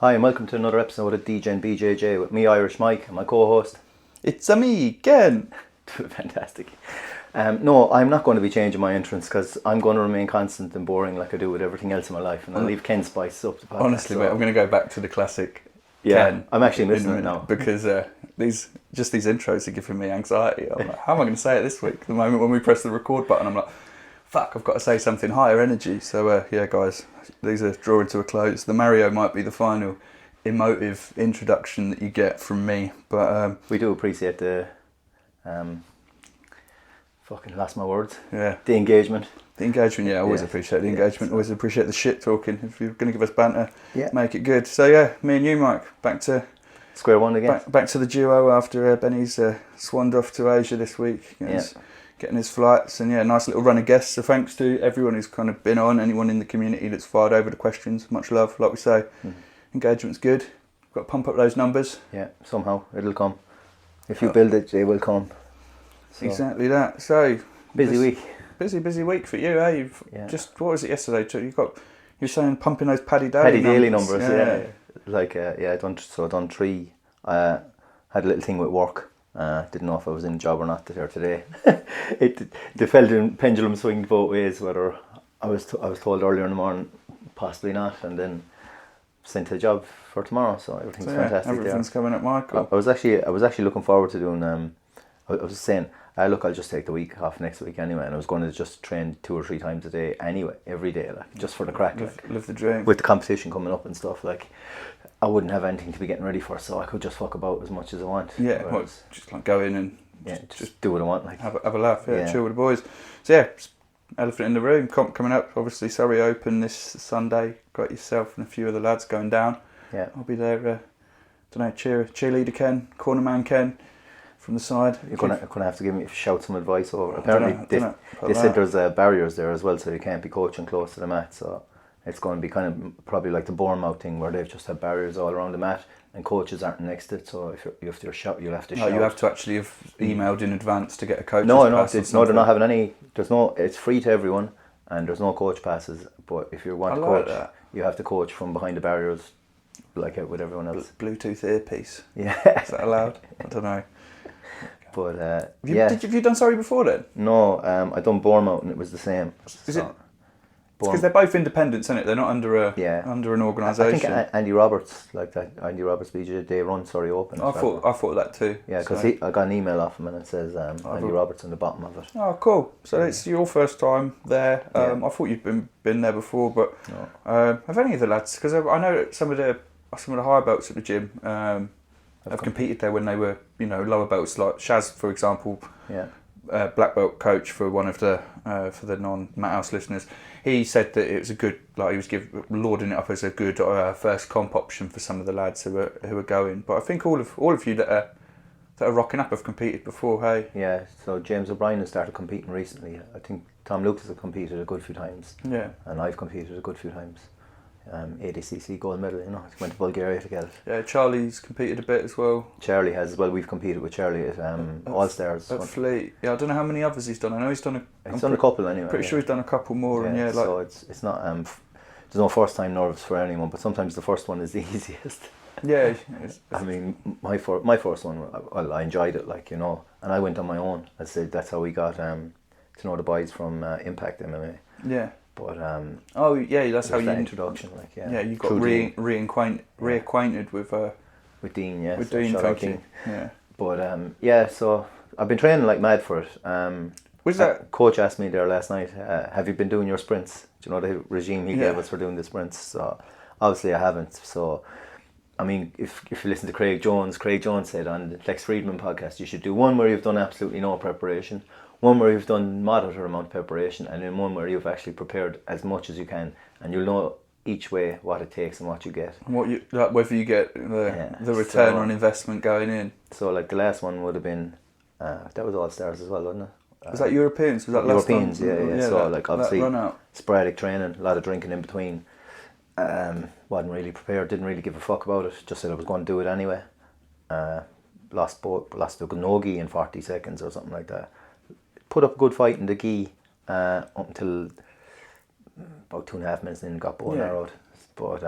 Hi and welcome to another episode of Degen BJJ with me, Irish Mike, and my co-host. It's a me, Ken. Fantastic. No, I'm not going to be changing my entrance because I'm going to remain constant and boring like I do with everything else in my life, and I'll leave Ken spice up the podcast. Honestly, mate, I'm going to go back to the classic Yeah, Ken. I'm actually missing it now. Because these intros are giving me anxiety. I'm like, how am I going to say it this week? The moment when we press the record button, I'm like, fuck, I've got to say something higher energy. So yeah, guys, these are drawing to a close. The Mario might be the final emotive introduction that you get from me, but we do appreciate the fucking lost my words. Yeah, the engagement. The engagement, yeah, I always appreciate the engagement. Always appreciate the shit talking. If you're going to give us banter, make it good. So yeah, me and you, Mike, back to square one again. Back to the duo after Benny's swanned off to Asia this week. Getting his flights, and yeah, nice little run of guests. So thanks to everyone who's kind of been on, anyone in the community that's fired over the questions. Much love, like we say. Engagement's good. Got to pump up those numbers. Yeah, somehow it'll come. If you build it, they will come. So. Exactly that. So busy week. Busy week for you, eh? Just what was it yesterday? You're saying pumping those Paddy Daly numbers. Yeah. Like I done 3. Had a little thing with work. Didn't know if I was in a job or not there today. The pendulum swinged both ways. Whether I was told earlier in the morning, possibly not, and then sent to the job for tomorrow. So everything's fantastic. Everything's coming up, Michael. I was actually looking forward to doing. I was saying, look, I'll just take the week off next week anyway, and I was going to just train 2 or 3 times a day anyway, every day, like just for the crack. Live the dream. With the competition coming up and stuff, like I wouldn't have anything to be getting ready for, so I could just fuck about as much as I want. Yeah, just like go in and just do what I want, like have a laugh, chill with the boys. So yeah, elephant in the room coming up. Obviously, Surry Open this Sunday. Got yourself and a few of the lads going down. Yeah, I'll be there. Cheerleader Ken, corner man Ken. From the side, you're gonna have to give me shout some advice over. Apparently, they said there's barriers there as well, so you can't be coaching close to the mat. So it's going to be kind of probably like the Bournemouth thing, where they've just had barriers all around the mat, and coaches aren't next to it. So if you have to shout, you'll have to shout. You have to actually have emailed in advance to get a coach. No, they're not having any. It's free to everyone, and there's no coach passes. But if you want to coach, you have to coach from behind the barriers, like with everyone else. Bluetooth earpiece. Yeah, is that allowed? I don't know. But have you done Surry before then? No, I done Bournemouth and it was the same. Is it? Because they're both independents, isn't it? They're not under an organisation. I think Andy Roberts, like that Andy Roberts BJJ, they run Surry Open. I thought that too. Yeah, because I got an email off him and it says Andy Roberts on the bottom of it. Oh, cool. So it's your first time there. I thought you'd been there before, but have any of the lads? Because I know that some of the higher belts at the gym. Have competed there when they were, lower belts, like Shaz, for example, black belt coach for one of the for the non-Matt House listeners. He said that it was a good, he was lauding it up as a good first comp option for some of the lads who were going. But I think all of you that are rocking up have competed before, hey? Yeah. So James O'Brien has started competing recently. I think Tom Lucas has competed a good few times. Yeah. And I've competed a good few times. ADCC gold medal, went to Bulgaria to get it. Yeah, Charlie's competed a bit as well. Charlie has as well. We've competed with Charlie at All Stars. At Fleet. Yeah, I don't know how many others he's done. I know he's done a couple anyway. Pretty sure he's done a couple more. So it's not there's no first time nerves for anyone, but sometimes the first one is the easiest. Yeah. I mean, my first one, I enjoyed it, and I went on my own. I said that's how we got to know the boys from Impact MMA. Yeah. But that's how you introduction, you got reacquainted with Dean, with Dean, thank you. Yeah. But so I've been training like mad for it. Was that coach asked me there last night? Have you been doing your sprints? Do you know the regime he gave us for doing the sprints? So obviously I haven't. So I mean, if you listen to Craig Jones said on the Lex Friedman podcast, you should do one where you've done absolutely no preparation, one where you've done moderate amount of preparation, and then one where you've actually prepared as much as you can, and you'll know each way what it takes and what you get. And whether you get the return on investment going in. So like the last one would have been, that was All Stars as well, wasn't it? Was that Europeans? Was that Europeans? Yeah. So obviously run out. Sporadic training, a lot of drinking in between. Wasn't really prepared, didn't really give a fuck about it, just said I was going to do it anyway. Lost to Nogi in 40 seconds or something like that. Put up a good fight in the gi up until about 2.5 minutes in, got bow and arrowed. But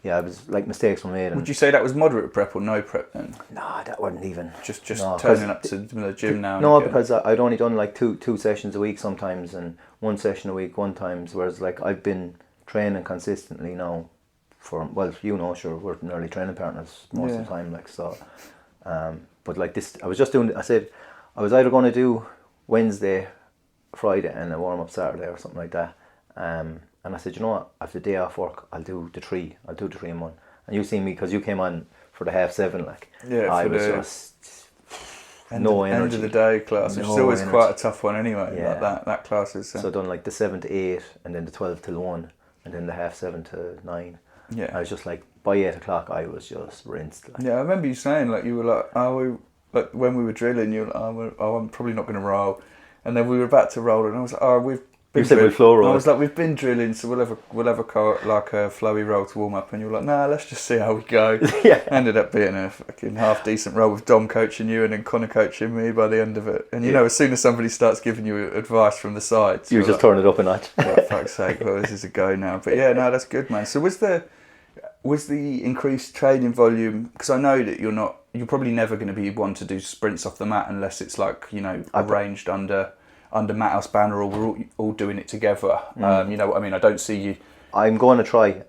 yeah, it was like mistakes were made. And would you say that was moderate prep or no prep then? no, that wasn't even. Just No, turning up to the gym now? No, and again? because I'd only done like two sessions a week sometimes, and one session a week one times. Whereas like I've been training consistently now for, well, you know, sure, we're nearly training partners most of the time, like, so. But like this, I was just doing. I said I was either going to do Wednesday, Friday, and a warm up Saturday or something like that. And I said, you know what? After the day off work, I'll do the 3. I'll do the 3 in 1. And you seen me because you came on for the 7:30, like. Yeah, I was just no energy. End of the day class, which is always quite a tough one anyway. Yeah. Like that class is. So I done like the 7 to 8, and then the 12 till 1, and then the 7:30 to 9. Yeah. I was just like, by 8 o'clock, I was just rinsed. Like. Yeah, I remember you saying like you were like, like when we were drilling, you were like, I'm probably not going to roll, and then we were about to roll, and I was like, we've been. You said we'd flow roll. I was like, we've been drilling, so we'll have a flowy roll to warm up, and you were like, nah, let's just see how we go. Yeah. Ended up being a fucking half decent roll with Dom coaching you and then Connor coaching me by the end of it. And you know, as soon as somebody starts giving you advice from the sides, You just like, turn it up a notch. for fuck's sake, well, this is a go now. But yeah, no, that's good, man. So was the increased training volume, because I know that you're probably never going to be one to do sprints off the mat unless it's like, you know, arranged under Matt House banner, or we're all doing it together. You know what I mean? I don't see you. I'm going to try.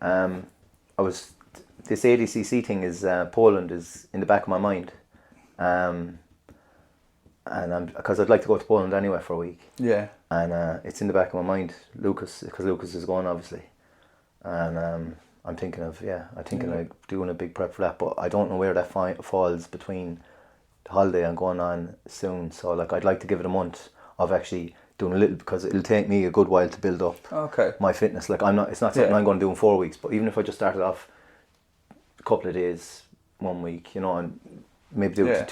This ADCC thing is Poland is in the back of my mind, and because I'd like to go to Poland anyway for a week. Yeah. And it's in the back of my mind, because Lucas is going obviously, and I'm thinking of doing a big prep for that, but I don't know where that falls between the holiday and going on soon. So like I'd like to give it a month of actually doing a little, because it'll take me a good while to build up my fitness. Like it's not something I'm going to do in 4 weeks, but even if I just started off a couple of days, 1 week, you know, and maybe do it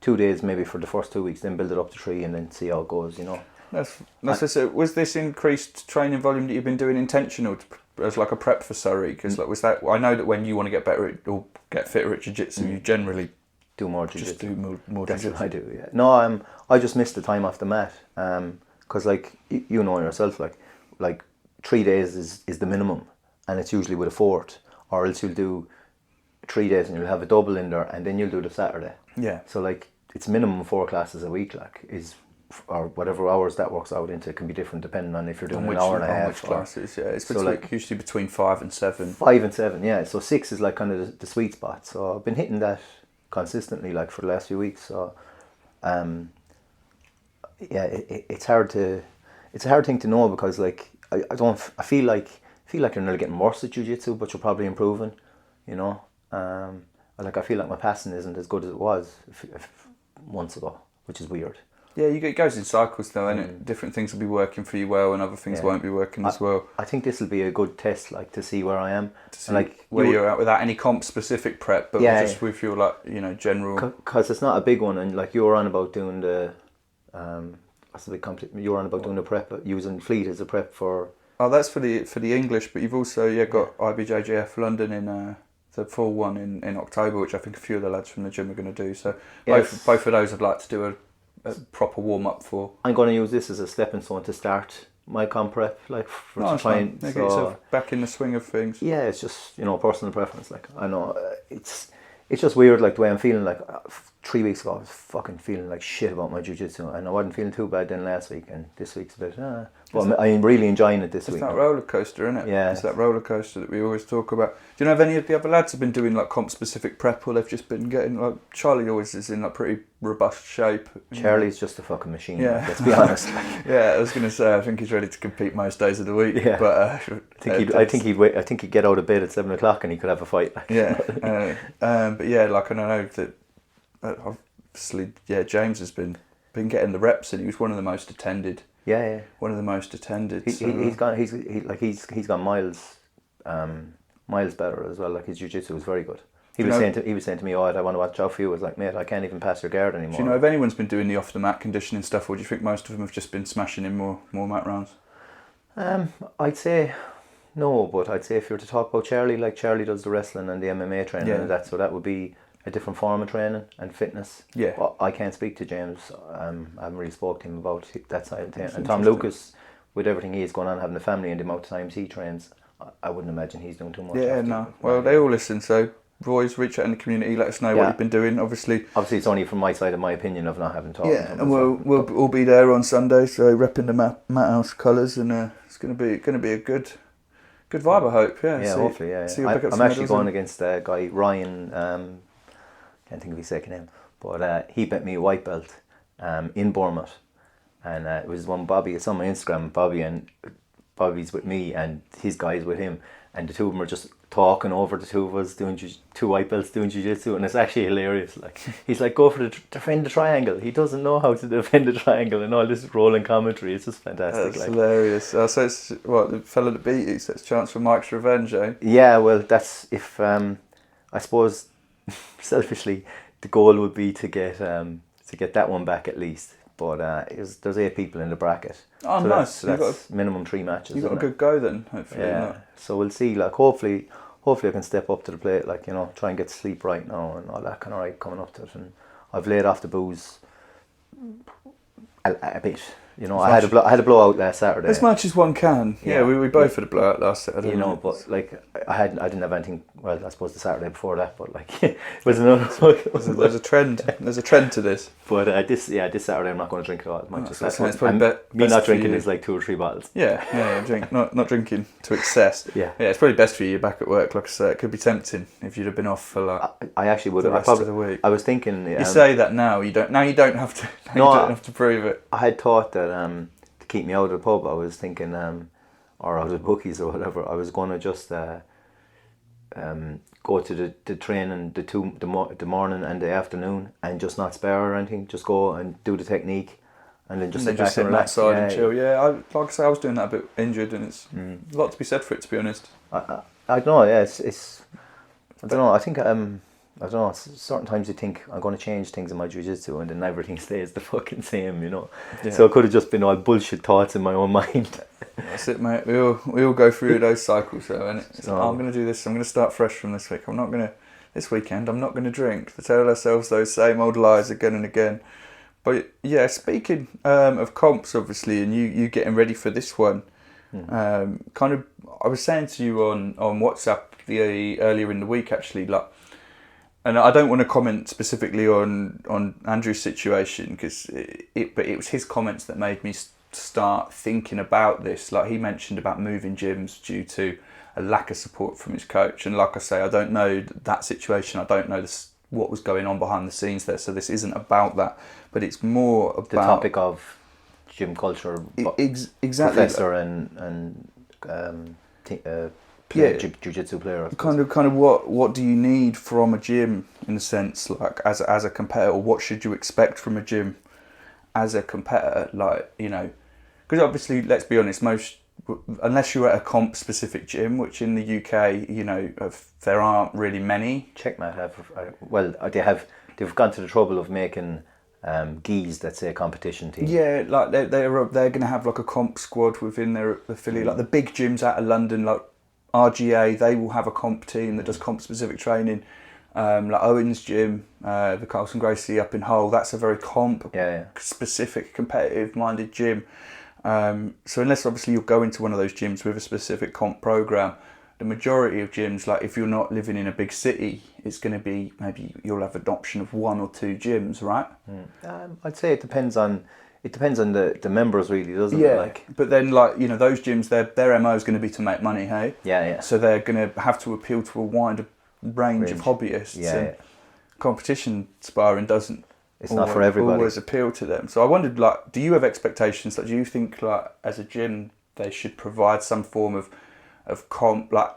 two days maybe for the first 2 weeks, then build it up to 3 and then see how it goes, you know. Was this increased training volume that you've been doing intentional as like a prep for Surry? Because like, was that, I know that when you want to get better at, or get fitter at jiu-jitsu, you generally do more jiu-jitsu. Just do more That's jiu-jitsu. what I do, yeah. No, I just missed the time off the mat, because like you know yourself, like 3 days is the minimum, and it's usually with a fourth, or else you'll do 3 days and you'll have a double in there, and then you'll do the Saturday. Yeah. So like it's minimum 4 classes a week, like or whatever hours that works out into. It can be different depending on if you're doing an hour and a half. Which classes, yeah. It's so usually between 5 and 7. 5 and 7, yeah. So 6 is like kind of the sweet spot. So I've been hitting that consistently like for the last few weeks. So it's hard to, it's a hard thing to know, because like I feel like you're nearly getting worse at jiu-jitsu, but you're probably improving, you know. Like I feel like my passing isn't as good as it was months ago, which is weird. Yeah, it goes in cycles though, and different things will be working for you well, and other things won't be working as well. I think this will be a good test, like to see where I am, and like where you're at without any comp specific prep, but just with your like, you know, general. Because it's not a big one, and like you were on about doing the, what's the big you were on about doing the prep, using Fleet as a prep for. Oh, that's for the English, but you've also got IBJJF London in the full one in October, which I think a few of the lads from the gym are going to do. So both of those I'd like to do a proper warm up for. I'm going to use this as a stepping stone to start my comp prep, like to try and get yourself back in the swing of things. Yeah, it's just, you know, personal preference. Like I know it's just weird, like the way I'm feeling. Like 3 weeks ago, I was fucking feeling like shit about my jiu-jitsu, and I wasn't feeling too bad then last week, and this week's a bit. But I'm really enjoying it this week. It's that roller coaster, isn't it? Yeah, it's that roller coaster that we always talk about. Do you know if any of the other lads have been doing like comp specific prep, or they've just been getting like Charlie always is in like pretty robust shape. Charlie's just a fucking machine. Yeah, let's be honest. Yeah, I was gonna say I think he's ready to compete most days of the week. Yeah, but I think he'd get out of bed at 7 o'clock and he could have a fight. Like. Yeah, but yeah, like I know that obviously, James has been getting the reps, and he was one of the most attended. Yeah. One of the most attended. He's gone miles better as well. Like his jiu-jitsu was very good. He was saying to me, I want to watch out for you. I was like, mate, I can't even pass your guard anymore. Do you know if anyone's been doing the off the mat conditioning stuff, or do you think most of them have just been smashing in more mat rounds? I'd say no, but I'd say if you were to talk about Charlie, like Charlie does the wrestling and the MMA training and that would be a different form of training and fitness. Yeah. But I can't speak to James. I haven't really spoke to him about that side of things. And Tom Lucas, with everything he's going on, having a family and the amount of times he trains, I wouldn't imagine he's doing too much. Yeah, no. Well, they all listen, so boys, reach out in the community, let us know what you've been doing. Obviously, it's only from my side of my opinion of not having talked. Yeah, and we'll all be there on Sunday, so repping the Matt House colours, and it's gonna be a good vibe, I hope. Yeah, hopefully. I'm actually going against a guy, Ryan. Can't think of his second name, but he bet me a white belt in Bournemouth, and it was one Bobby. It's on my Instagram. Bobby's with me, and his guy's with him, and the two of them are just talking over the two of us doing two white belts doing jiu-jitsu, and it's actually hilarious. Like, he's like, go for defend the triangle. He doesn't know how to defend the triangle, and all this rolling commentary. It's just fantastic. That's hilarious. So it's the fella that beat you, so it's a chance for Mike's revenge, eh? Yeah, well, that's if I suppose selfishly the goal would be to get that one back at least. But there's 8 people in the bracket. Oh, so nice. That's minimum 3 matches. You've got a good go then, hopefully. Yeah. So we'll see. Like, hopefully I can step up to the plate. Like, try and get sleep right now and all that kind of right coming up to it. And I've laid off the booze a bit. I had a blowout last Saturday. As much as one can. Yeah, we both had a blowout last Saturday. But like I didn't have anything. Well, I suppose the Saturday before that, but like it was another. There's a trend. There's a trend to this. But this Saturday I'm not going to drink at all. Me not drinking is like 2 or 3 bottles. Yeah. Not drinking to excess. Yeah. It's probably best for you back at work. Like I said, it could be tempting if you'd have been off for like. I actually would the have. rest of the week. I was thinking. You say that now. You don't. Now you don't have to. You don't have to prove it. I had thought that to keep me out of the pub, I was thinking, or out of the bookies or whatever, I was going to just go to the training the morning and the afternoon and just not spare or anything, just go and do the technique and then just sit back and relax. That side and chill. Like I say, I was doing that a bit injured, and it's a lot to be said for it, to be honest. I don't know. Yeah, it's I don't know. I think I don't know, certain times you think I'm going to change things in my jiu-jitsu and then everything stays the fucking same, Yeah. So it could have just been all bullshit thoughts in my own mind. That's it, mate. We all go through those cycles, though, and I'm going to do this. I'm going to start fresh from this week. This weekend, I'm not going to drink. To tell ourselves those same old lies again and again. But yeah, speaking of comps, obviously, and you getting ready for this one, I was saying to you on WhatsApp earlier in the week, actually, like. And I don't want to comment specifically on Andrew's situation because it was his comments that made me start thinking about this. Like, he mentioned about moving gyms due to a lack of support from his coach. And like I say, I don't know that situation. I don't know what was going on behind the scenes there. So this isn't about that, but it's more about the topic of gym culture. Exactly. Professor and jiu-jitsu player. Kind of what do you need from a gym, in a sense, like as a competitor, or what should you expect from a gym as a competitor, like, because obviously, let's be honest, unless you're at a comp specific gym, which in the UK, there aren't really many. Checkmate they've gone to the trouble of making GIs that say competition team. Yeah, like they're going to have like a comp squad within their affiliate, like the big gyms out of London, like RGA, they will have a comp team that does comp specific training. Like Owen's gym, the Carlson Gracie up in Hull, that's a very comp specific, competitive minded gym. So unless obviously you'll go into one of those gyms with a specific comp program, the majority of gyms, like if you're not living in a big city, it's going to be maybe you'll have an option of 1 or 2 gyms, right? I'd say it depends on the members, really, doesn't it? Yeah, but then, like, those gyms, their MO is going to be to make money, hey? Yeah. So they're going to have to appeal to a wider range of hobbyists. Yeah. Competition sparring doesn't. It's not for everybody. Always appeal to them. So I wondered, like, do you have expectations? Like, do you think, like, as a gym, they should provide some form of comp, like,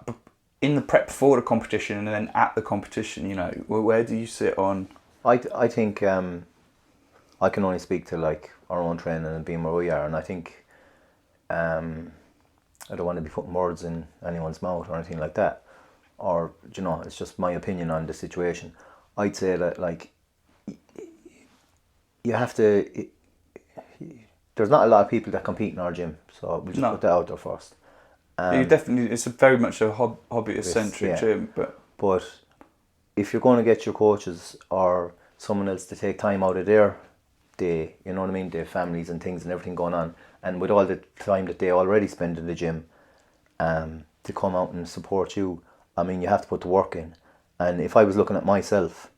in the prep for the competition and then at the competition? Where do you sit on? I think I can only speak to like our own training and being where we are, and I think I don't want to be putting words in anyone's mouth or anything like that, or it's just my opinion on the situation. I'd say that, like, you have to. There's not a lot of people that compete in our gym, so we'll just put that out there first. It's very much a hobbyist centric gym, but if you're going to get your coaches or someone else to take time out of their day, you know what I mean, their families and things and everything going on, and with all the time that they already spend in the gym, to come out and support you, I mean, you have to put the work in. And if I was looking at myself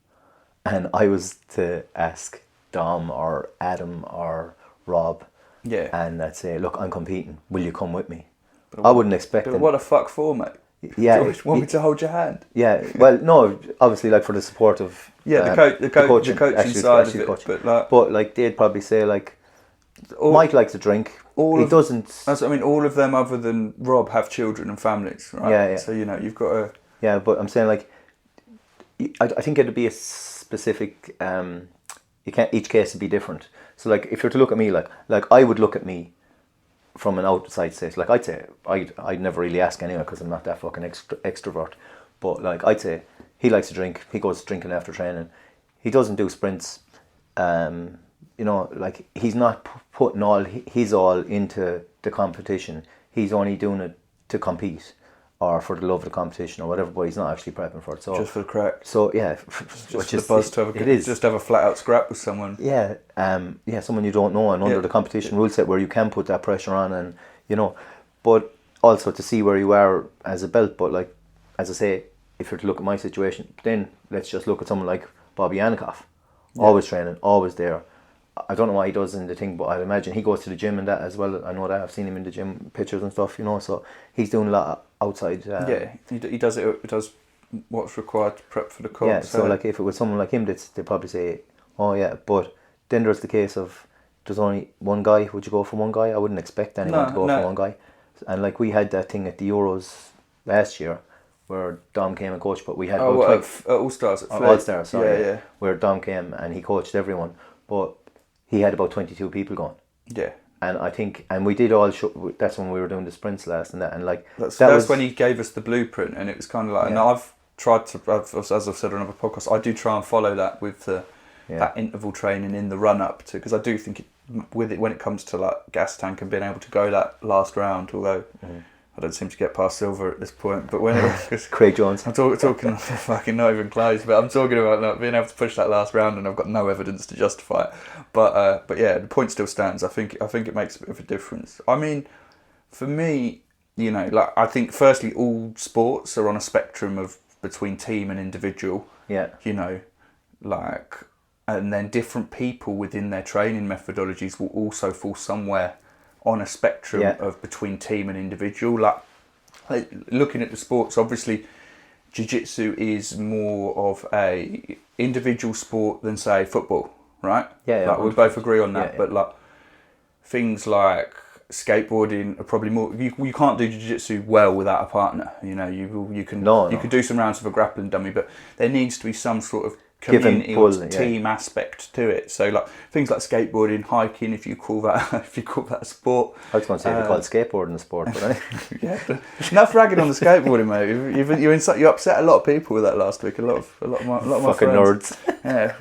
and I was to ask Dom or Adam or Rob, and I'd say, look, I'm competing, will you come with me? I wouldn't expect them. What the fuck for, mate? Yeah, Do you want me to hold your hand? Yeah, well, no, obviously, like for the support of the coaching side of it, but like they'd probably say like Mike likes to drink. Doesn't. I mean, all of them other than Rob have children and families, right? Yeah. So you've got to. Yeah, but I'm saying like, I think it'd be a specific. You can't. Each case would be different. So like, if you're to look at me, like I would look at me from an outside state, like I'd say I'd never really ask anyone because I'm not that fucking extrovert. But like I'd say he likes to drink. He goes drinking after training. He doesn't do sprints. Like he's not putting all his all into the competition. He's only doing it to compete or for the love of the competition or whatever. But he's not actually prepping for it. So just for the crack. So yeah, just for the buzz to have just have a flat out scrap with someone. Yeah, someone you don't know and under the competition rule set where you can put that pressure on and but also to see where you are as a belt. But like as I say, if you're to look at my situation, then let's just look at someone like Bobby Yanikoff, always training, always there. I don't know what he does in the thing, but I imagine he goes to the gym and that as well. I know that I've seen him in the gym pictures and stuff, so he's doing a lot outside. He does it. He does what's required to prep for the comp. Yeah, so like if it was someone like him, they'd probably say, oh yeah, but then there's the case of there's only one guy. Would you go for one guy? I wouldn't expect anyone to go for one guy. And like we had that thing at the Euros last year where Dom came and coached, but we had All Stars at All Stars, sorry, yeah, where Dom came and he coached everyone, but he had about 22 people going. Yeah. And I think, and we did all show, that's when we were doing the sprints last and that, and like that's when he gave us the blueprint, and it was kind of like, and I've tried to, as I've said on other podcasts, I do try and follow that with that interval training in the run up to, because I do think with it when it comes to like gas tank and being able to go that last round, although I don't seem to get past silver at this point, but when it was Craig Jones, I'm talking fucking not even close, but I'm talking about not being able to push that last round, and I've got no evidence to justify it. But yeah, the point still stands. I think it makes a bit of a difference. I mean, for me, like I think firstly all sports are on a spectrum of between team and individual. Yeah. Like, and then different people within their training methodologies will also fall somewhere on a spectrum of between team and individual. Like looking at the sports, obviously jiu-jitsu is more of a individual sport than say football, right? Like we both agree on that. But like things like skateboarding are probably more, you can't do jiu-jitsu well without a partner. You can do some rounds of a grappling dummy, but there needs to be some sort of community or team aspect to it. So like things like skateboarding, hiking, if you call that a sport. I was going to say they call it skateboarding a sport, but enough ragging on the skateboarding, mate. You upset a lot of people with that last week. A lot of my fucking friends. nerds. Yeah,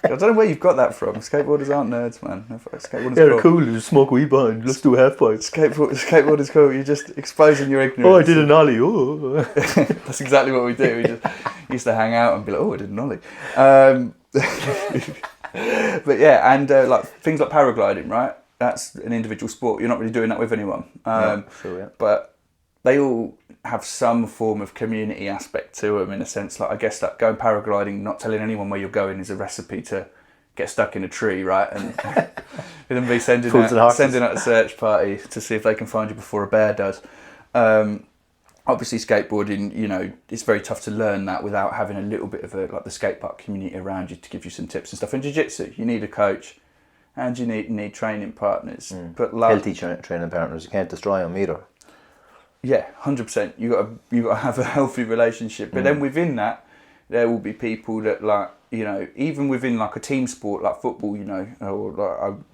I don't know where you've got that from. Skateboarders aren't nerds, man. Skateboarders they're cool. You smoke weed behind. Let's do a half pipe. Skateboard is cool. You're just exposing your ignorance. Oh, I did an ollie. Oh. That's exactly what we do. We just used to hang out and be like, oh, I did an ollie. But yeah, and like things like paragliding, right? That's an individual sport. You're not really doing that with anyone. But they all have some form of community aspect to them in a sense. Like I guess that going paragliding, not telling anyone where you're going, is a recipe to get stuck in a tree, right? And then be sending out a search party to see if they can find you before a bear does. Obviously skateboarding, it's very tough to learn that without having a little bit of the skate park community around you to give you some tips and stuff. In jiu-jitsu, you need a coach and you need training partners. But healthy training partners, you can't destroy them either. Yeah, 100%. You got to have a healthy relationship. But then within that, there will be people that like, even within like a team sport like football, or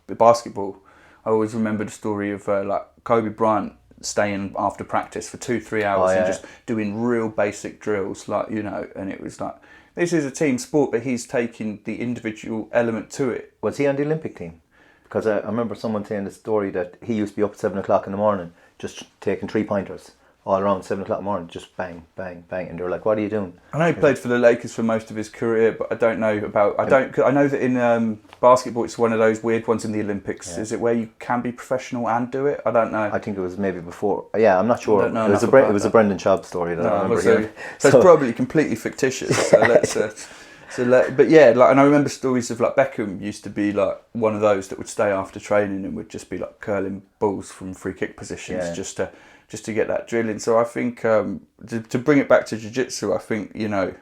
like basketball. I always remember the story of like Kobe Bryant staying after practice for 2-3 hours and just doing real basic drills, and it was like, this is a team sport, but he's taking the individual element to it. Was he on the Olympic team? Because I remember someone saying the story that he used to be up at 7 o'clock in the morning just taking 3-pointers all around 7 o'clock in the morning, just bang, bang, bang, and they're like, "What are you doing?" I know he played for the Lakers for most of his career, but I don't know about. Cause I know that in basketball, it's one of those weird ones in the Olympics. Yeah. Is it where you can be professional and do it? I don't know. I think it was maybe before. Yeah, I'm not sure. I don't know It was enough it was a Brendan Schaub story that I remember hearing. So it's probably completely fictitious. So let's. But yeah, like, and I remember stories of like Beckham used to be like one of those that would stay after training and would just be like curling balls from free kick positions just to get that drilling. So I think to bring it back to jiu-jitsu, I think, you know,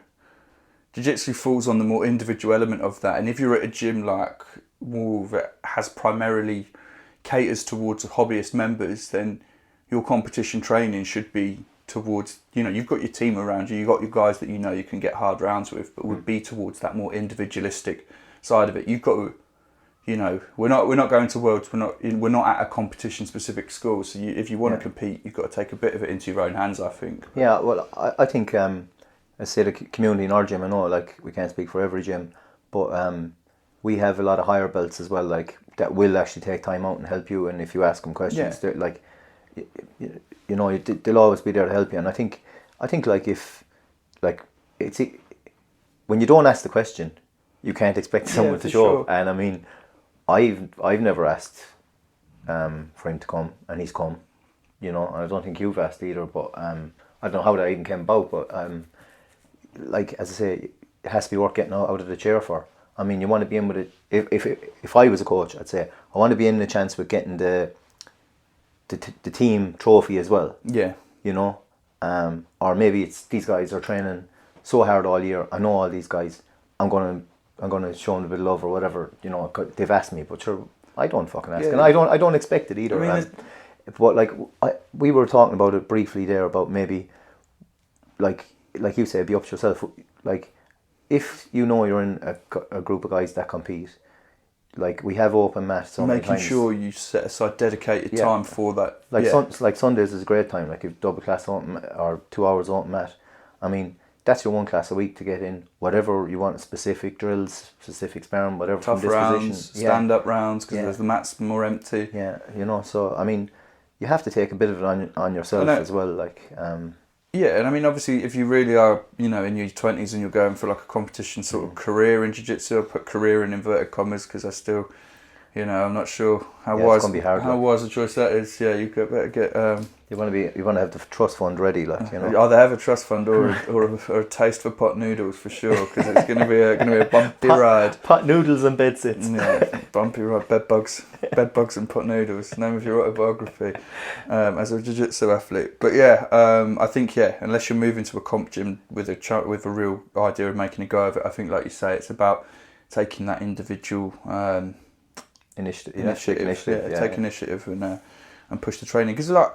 jiu-jitsu falls on the more individual element of that. And if you're at a gym like Wolf that has primarily caters towards hobbyist members, then your competition training should be towards, you know, you've got your team around you, you've got your guys that you know you can get hard rounds with, but would be towards that more individualistic side of it. You've got to, you know, we're not going to Worlds, we're not at a competition specific school, so if you want to compete, you've got to take a bit of it into your own hands, I think. Yeah, well, I think I say the community in our gym, I know like we can't speak for every gym, but we have a lot of higher belts as well, like that will actually take time out and help you, and if you ask them questions, they're like, you know, they'll always be there to help you. And I think like if like it's when you don't ask the question, you can't expect someone to show up. And I mean, I've never asked for him to come, and he's come, you know, and I don't think you've asked either, but I don't know how that even came about, but like, as I say, it has to be worth getting out of the chair for. I mean, you want to be in with it. If I was a coach, I'd say I want to be in the chance with getting the team trophy as well. Yeah. You know, or maybe it's these guys are training so hard all year. I know all these guys. I'm gonna show them a bit of love or whatever. You know, they've asked me, but sure, I don't fucking ask, and I don't expect it either. I mean, but like we were talking about it briefly there about maybe like you said, be up to yourself. Like if you know you're in a group of guys that compete. Like we have open mat so many times. Making sure you set aside dedicated time for that. Like Sundays is a great time. Like if double class open or 2 hours open mat. I mean, that's your one class a week to get in whatever you want, specific drills, specific sparring, whatever. Tough from this rounds, position. stand up rounds because the mat's more empty. Yeah, you know. So I mean, you have to take a bit of it on yourself as well. Like. Yeah, and I mean, obviously, if you really are, you know, in your 20s and you're going for like a competition sort of career in jiu-jitsu, I'll put career in inverted commas because I still, you know, I'm not sure how wise a choice that is. Yeah, you better get. You want to have the trust fund ready, like, you know. Either have a trust fund or a taste for pot noodles for sure, because it's going to be a bumpy ride. Pot noodles and bed sits. Yeah, bumpy ride. Bed bugs and pot noodles. Name of your autobiography as a jiu-jitsu athlete. But yeah, I think unless you're moving to a comp gym with a real idea of making a go of it, I think, like you say, it's about taking that individual initiative. Take initiative and push the training. Because like,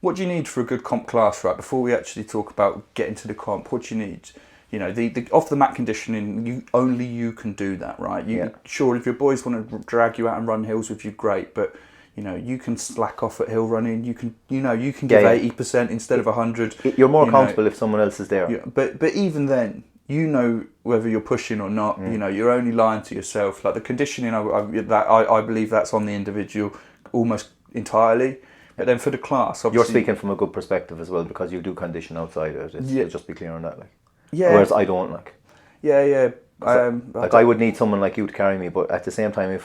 what do you need for a good comp class, right? Before we actually talk about getting to the comp, what do you need? You know, the off the mat conditioning, only you can do that, right? Sure, if your boys want to drag you out and run hills with you, great, but you know, you can slack off at hill running. You can give 80% instead of 100. You're more comfortable if someone else is there. Yeah, but even then, you know whether you're pushing or not. You know, you're only lying to yourself. Like the conditioning, I believe that's on the individual almost entirely. But then for the class, obviously, you're speaking from a good perspective as well because you do condition outside of it. So just be clear on that, like. Yeah. Whereas I don't, like. Yeah. I would need someone like you to carry me, but at the same time,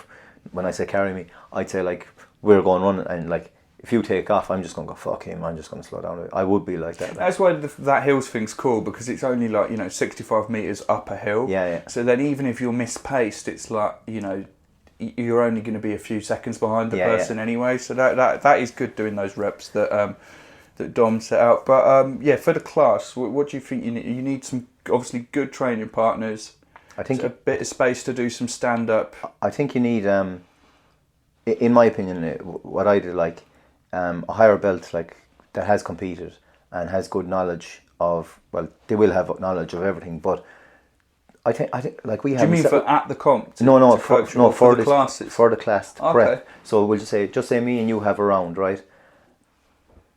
when I say carry me, I'd say like we're going running and like if you take off, I'm just going to go fuck him. I'm just going to slow down. I would be like that. Like. That's why that hills thing's cool because it's only like 65 meters up a hill. Yeah. So then even if you're mispaced, it's like you're only going to be a few seconds behind the person anyway. So that is good doing those reps that Dom set out. But for the class, what do you think you need? You need some obviously good training partners. I think a bit of space to do some stand up. I think you need, in my opinion, what I do like a higher belt like that has competed and has good knowledge of. Well, they will have knowledge of everything, but. I think like we have. Do you mean for at the comp? For the classes. For the class to prep. So we'll just say me and you have a round, right?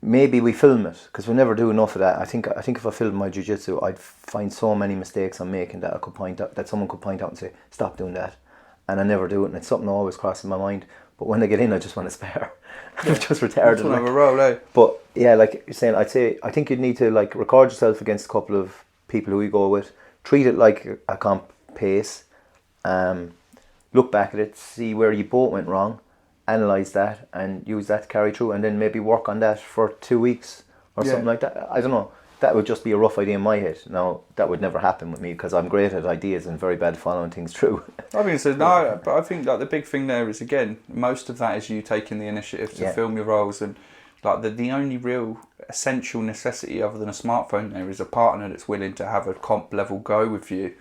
Maybe we film it because we never do enough of that. I think if I filmed my jiu-jitsu, I'd find so many mistakes I'm making that I could point out, that someone could point out and say stop doing that, and I never do it, and it's something that always crosses my mind. but when I get in, I just want to spare. I'm just retarded. Just want to have a roll, eh? But yeah, like you're saying, I think you'd need to like record yourself against a couple of people who you go with. Treat it like a comp pace. Look back at it, see where you both went wrong, analyse that, and use that to carry through, and then maybe work on that for 2 weeks or something like that. I don't know. That would just be a rough idea in my head. Now, that would never happen with me because I'm great at ideas and very bad at following things through. I think so. No, but I think like the big thing there is, again, most of that is you taking the initiative to film your roles, and like the only real essential necessity other than a smartphone there is a partner that's willing to have a comp level go with you,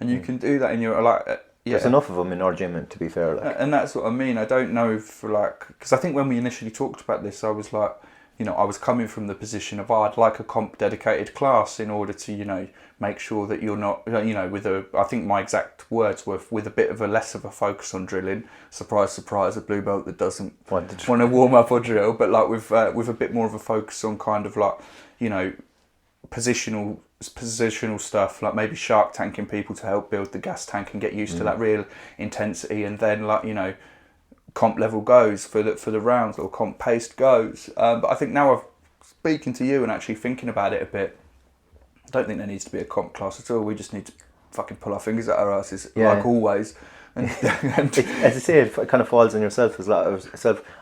and you can do that in your like. There's enough of them in our gym, to be fair. Like. And that's what I mean. I don't know if like, because I think when we initially talked about this, I was like, I was coming from the position of I'd like a comp dedicated class in order to, make sure that you're not, I think my exact words were with a bit of a less of a focus on drilling. Surprise, surprise, a blue belt that doesn't want to warm up or drill, but like with a bit more of a focus on kind of like, positional stuff, like maybe shark tanking people to help build the gas tank and get used to that real intensity, and then like comp level goes for the rounds, or comp paced goes. But I think now I'm speaking to you and actually thinking about it a bit, I don't think there needs to be a comp class at all. We just need to fucking pull our fingers out our asses like always. And as I say, it kind of falls on yourself as well.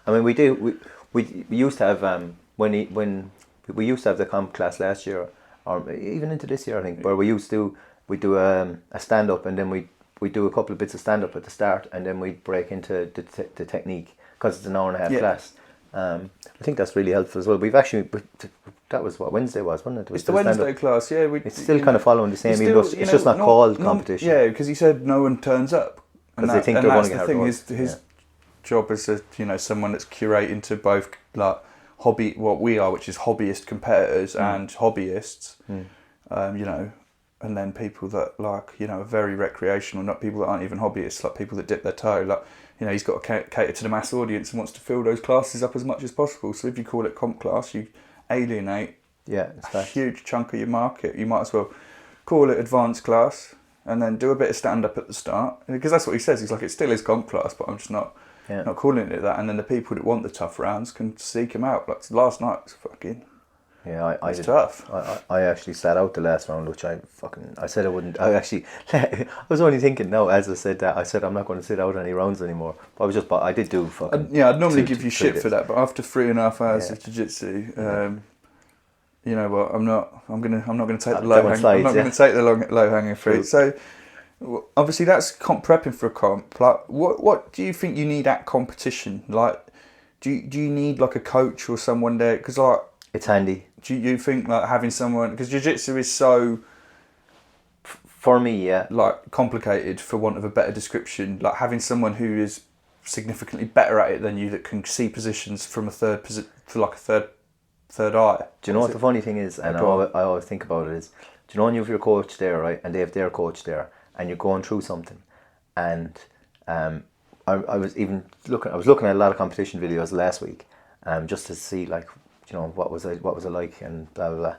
I mean, we used to have when we used to have the comp class last year, or even into this year, I think, where we do a stand up, and then we do a couple of bits of stand up at the start, and then we break into the technique because it's an hour and a half class. I think that's really helpful as well. We've actually that was what Wednesday was, wasn't it? It's the Wednesday class, yeah. It's still kind of following the same. It's just not called competition. Yeah, because he said no one turns up because they think they're going to get thing. His job as someone that's curating to both like hobby, what we are, which is hobbyist competitors and hobbyists, and then people that like, are very recreational, not people that aren't even hobbyists, like people that dip their toe. Like, he's got to cater to the mass audience and wants to fill those classes up as much as possible. So if you call it comp class, you alienate a huge chunk of your market. You might as well call it advanced class and then do a bit of stand up at the start, because that's what he says. He's like, it still is comp class, but I'm just not calling it that. And then the people that want the tough rounds can seek them out. Like last night was fucking. Yeah, I did. Tough. I actually sat out the last round, which I said I wouldn't. I was only thinking now, as I said that, I said I'm not going to sit out any rounds anymore. But I did do fucking. I'd normally give you shit for that, but after 3.5 hours of jiu-jitsu, you know what? I'm not going to take the low hanging. I'm not going to take the low hanging fruit. So obviously that's comp prepping for a comp. Like, what do you think you need at competition? Like, do you need like a coach or someone there? Because like, it's handy. Do you think like having someone, because jiu-jitsu is so, for me, like complicated, for want of a better description, like having someone who is significantly better at it than you, that can see positions from a third eye. Do you know what the funny thing is, and I always think about it is, do you know when you have your coach there, right, and they have their coach there, and you're going through something, and I was looking at a lot of competition videos last week, just to see like, what was it like, and blah blah blah,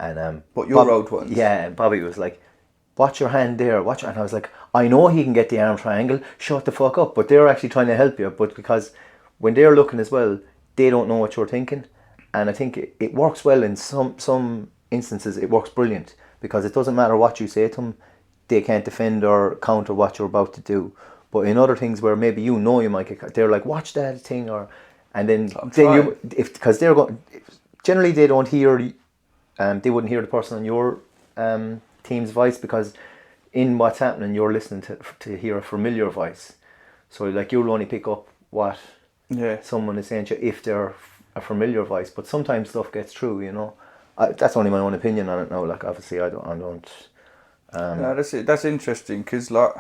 and what your road was. Yeah, and Bobby was like, watch your hand there, and I was like, I know he can get the arm triangle, shut the fuck up, but they're actually trying to help you, but because when they're looking as well, they don't know what you're thinking, and I think it works well in some instances. It works brilliant, because it doesn't matter what you say to them, they can't defend or counter what you're about to do. But in other things where maybe you might get, they're like, watch that thing, and then because they're going, generally they don't hear, they wouldn't hear the person on your team's voice, because in what's happening you're listening to hear a familiar voice. So like you'll only pick up what someone is saying to you if they're a familiar voice. But sometimes stuff gets through, that's only my own opinion on it now. Like obviously I don't. No, that's interesting, because like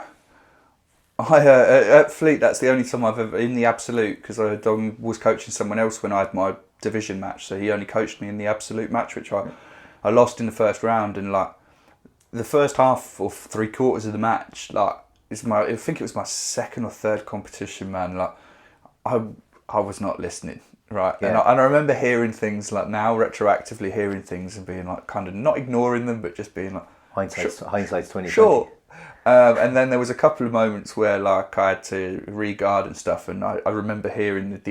at Fleet, that's the only time I've ever, in the absolute, because Don was coaching someone else when I had my division match, so he only coached me in the absolute match, which I lost in the first round, and like the first half or 3/4 of the match, like I think it was my second or third competition, man. Like I was not listening, right? Yeah. And I remember hearing things, like now retroactively hearing things and being like, kind of not ignoring them, but just being like, Hindsight's 2020. Sure. And then there was a couple of moments where like I had to re-guard and stuff, and I remember hearing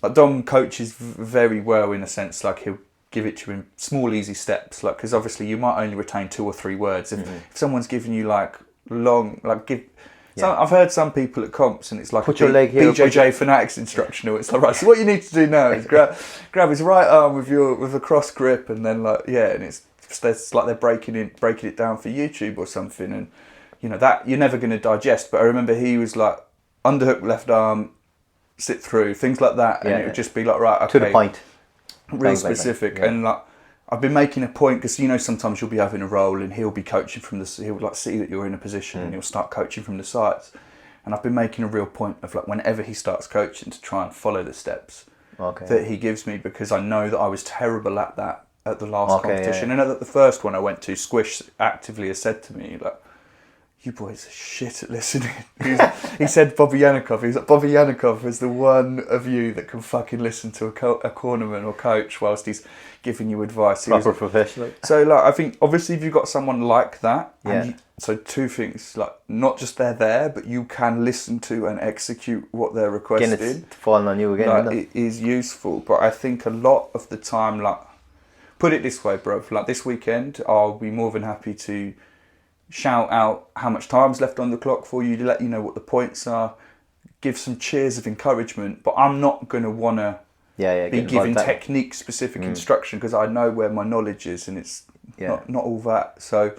like Dom coaches very well in a sense, like he'll give it to you in small easy steps, like because obviously you might only retain 2 or 3 words. If someone's giving you like long, like I've heard some people at comps and it's like put your leg here, BJJ Fanatics instructional. It's like, right, so what you need to do now is grab his right arm with a cross grip, and then like and it's like they're breaking it down for YouTube or something, and you know that you're never going to digest. But I remember he was like underhook left arm, sit through, things like that, and it would just be like, right, okay, to the point, real specific. And like I've been making a point, because you know sometimes you'll be having a roll and he'll be coaching from he'll like see that you're in a position and he'll start coaching from the sides, and I've been making a real point of like whenever he starts coaching to try and follow the steps that he gives me, because I know that I was terrible at that at the last competition, and at the first one I went to, Squish actively has said to me like, you boys are shit at listening. He said Bobby Yanikov. He's like, Bobby Yanikov is the one of you that can fucking listen to a cornerman or coach whilst he's giving you advice. Proper professional. So like, I think obviously if you've got someone like that, so 2 things, like not just they're there, but you can listen to and execute what they're requesting. Again, it's falling on you again. Like, it is useful, but I think a lot of the time, like, put it this way, bro. Like this weekend, I'll be more than happy to shout out how much time's left on the clock for you, to let you know what the points are, give some cheers of encouragement, but I'm not going to want to be giving technique specific instruction, because I know where my knowledge is, and it's not all that. So,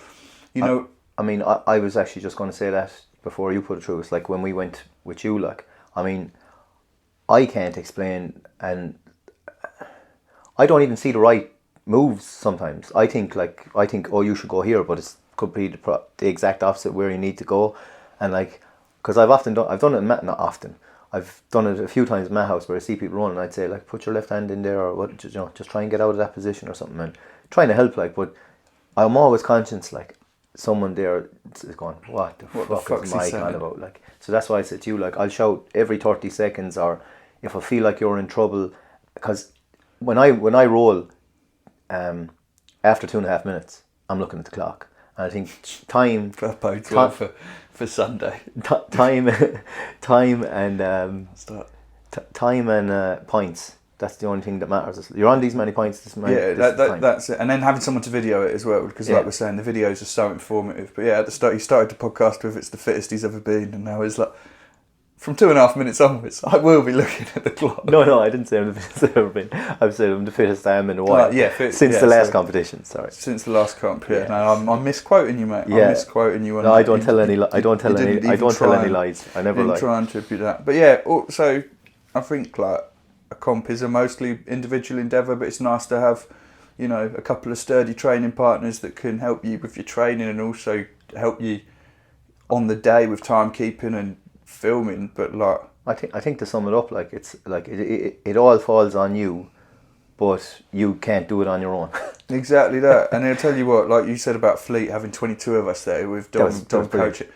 you know, I mean, I was actually just going to say that before you put it through. It's like when we went with you, like, I mean, I can't explain, and I don't even see the right moves sometimes. I think, oh, you should go here, but it's could be the exact opposite where you need to go. And like, because I've done it in Mat, not often, I've done it a few times in my house where I see people run, and I'd say like, put your left hand in there, or what, just try and get out of that position or something, and trying to help, like, but I'm always conscious, like, someone there is going, what the fuck is Mike on about? Like, so that's why I said to you, like, I'll shout every 30 seconds, or if I feel like you're in trouble, because when I roll, after 2.5 minutes, I'm looking at the clock. And I think time for Sunday. Time and points. That's the only thing that matters. You're on these many points. That's it. And then having someone to video it as well, because like we're saying, the videos are so informative. But at the start, he started the podcast with "It's the fittest he's ever been," and now he's like, from 2.5 minutes onwards, I will be looking at the clock. No, I didn't say I'm the fittest I've ever been. I've said I'm the fittest I am in a while. Since the last competition. Sorry. Since the last comp. Yeah. No, I'm misquoting you, mate. I'm misquoting you. No, I don't tell any lies. I never lie. Try and attribute that. But so I think like a comp is a mostly individual endeavour, but it's nice to have, you know, a couple of sturdy training partners that can help you with your training and also help you on the day with timekeeping and filming. But like, I think to sum it up, like, it's like it all falls on you, but you can't do it on your own. Exactly that. And I'll tell you what, like you said about Fleet having 22 of us there with Dom coaching,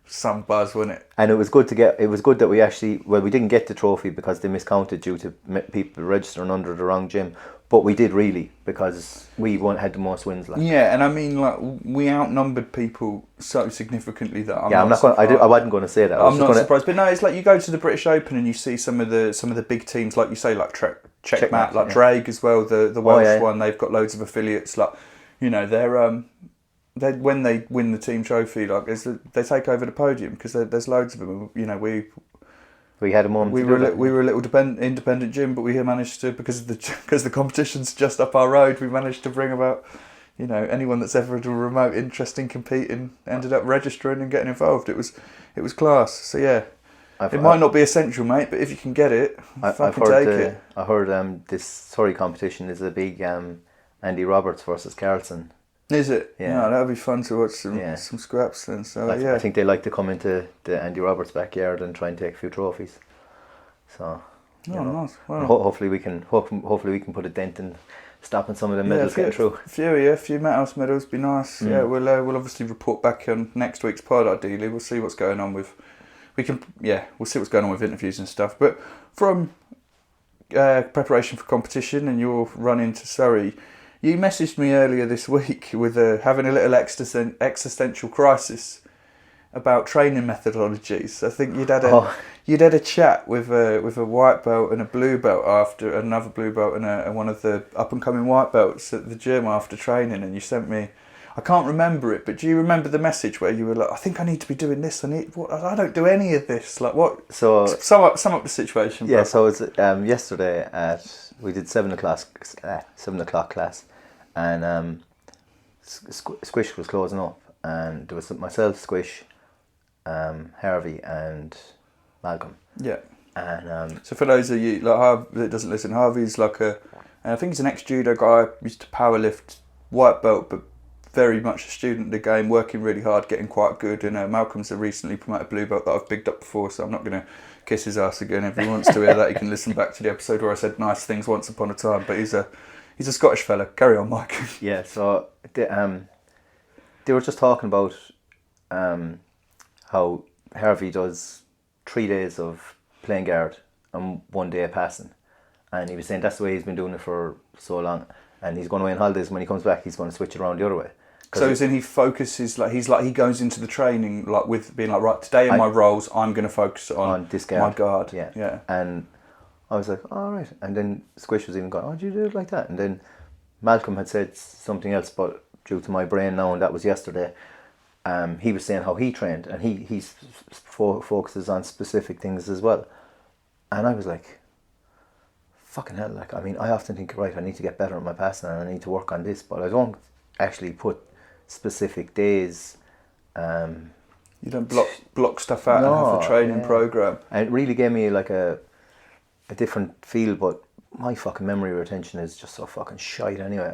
some buzz, wasn't it? And it was good that we actually, we didn't get the trophy because they miscounted due to people registering under the wrong gym, but we did really, because we had the most wins. Like. Yeah, and I mean, like, we outnumbered people so significantly that I wasn't going to say that. I'm not surprised, but no, it's like you go to the British Open and you see some of the big teams, like you say, like Checkmat, like Drake as well, the Welsh one. They've got loads of affiliates. Like, you know, they're when they win the team trophy, like they take over the podium because there's loads of them. You know, we had a moment. We were a little independent gym, but we managed to, because the competition's just up our road, we managed to bring about, you know, anyone that's ever had a remote interest in competing ended up registering and getting involved. It was class. So yeah, it might not be essential, mate, but if you can get it, take it. I heard this Surry competition is a big Andy Roberts versus Carlson. Is it? Yeah, no, that would be fun to watch some scraps then. So I think they like to come into the Andy Roberts backyard and try and take a few trophies. So, nice. Wow. Hopefully we can put a dent in stopping some of the medals getting through. A few Methouse medals be nice. Yeah, we'll obviously report back on next week's pod. Ideally, we'll see what's going on with. We'll see what's going on with interviews and stuff. But from preparation for competition and your run into Surrey, You messaged me earlier this week with having a little existential crisis about training methodologies. I think you'd had a chat with a white belt and a blue belt after another blue belt and one of the up and coming white belts at the gym after training, and you sent me. I can't remember it, but do you remember the message where you were like, "I think I need to be doing this. I don't do any of this." Like what? So sum up the situation. Yeah. Bro. So it was yesterday we did 7 o'clock class, and Squish was closing up, and there was myself, Squish, Harvey, and Malcolm. Yeah. And so for those of you that doesn't listen, Harvey's like I think he's an ex-judo guy, used to powerlift, white belt, but very much a student of the game, working really hard, getting quite good. And Malcolm's a recently promoted blue belt that I've bigged up before, so I'm not going to kiss his ass again. If he wants to hear that, he can listen back to the episode where I said nice things once upon a time. But he's a Scottish fella. Carry on, Mike. Yeah. So they were just talking about how Harvey does 3 days of playing guard and 1 day of passing, and he was saying that's the way he's been doing it for so long, and he's going away on holidays. When he comes back, he's going to switch it around the other way. So as in he focuses he goes into the training like with being like, right, today in my roles I'm going to focus on this guard. My guard. Yeah. And I was like, all right. And then Squish was even going, oh, did you do it like that? And then Malcolm had said something else, but due to my brain now, and that was yesterday, he was saying how he trained, and he focuses on specific things as well. And I was like, fucking hell, like, I mean, I often think, right, I need to get better at my passing and I need to work on this, but I don't actually put specific days. You don't block stuff out and have a training program. And it really gave me like a different feel, but my fucking memory retention is just so fucking shite anyway.